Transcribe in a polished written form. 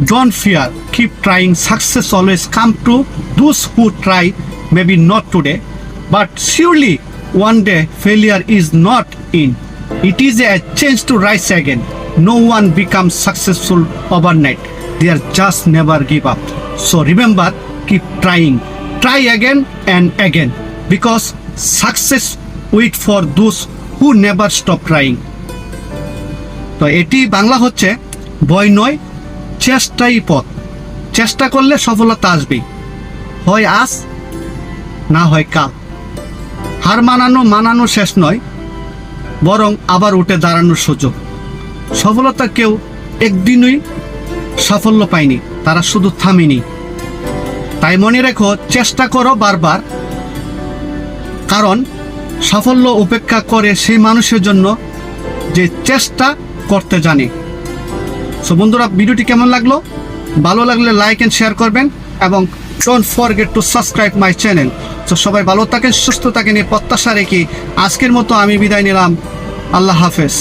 don't fear, keep trying. Success always come to those who try, maybe not today, but surely one day failure is not in. It is a chance to rise again. No one becomes successful overnight. They are just never give up. So remember, keep trying. Try again and again, because success wait for those who never stop trying. তো এটি বাংলা হচ্ছে ভয় নয়, চেষ্টাই পথ। চেষ্টা করলে সফলতা আসবেই, হয় আজ না হয় কাল। হার মানানো শেষ নয়, বরং আবার উঠে দাঁড়ানোর সুযোগ। সফলতা কেউ একদিনই সাফল্য পায়নি, তারা শুধু থামেনি। তাই মনে রেখো, চেষ্টা করো বারবার, কারণ সাফল্য অপেক্ষা করে সেই মানুষের জন্য যে চেষ্টা করতে জানে। সো বন্ধুরা, ভিডিওটি কেমন লাগলো? ভালো লাগলে লাইক এন্ড শেয়ার করবেন এবং don't forget to subscribe my channel. তো সবাই ভালো থাকেন, সুস্থ থাকেন এই প্রত্যাশা রেখে আজকের মতো আমি বিদায় নিলাম। আল্লাহ হাফেজ।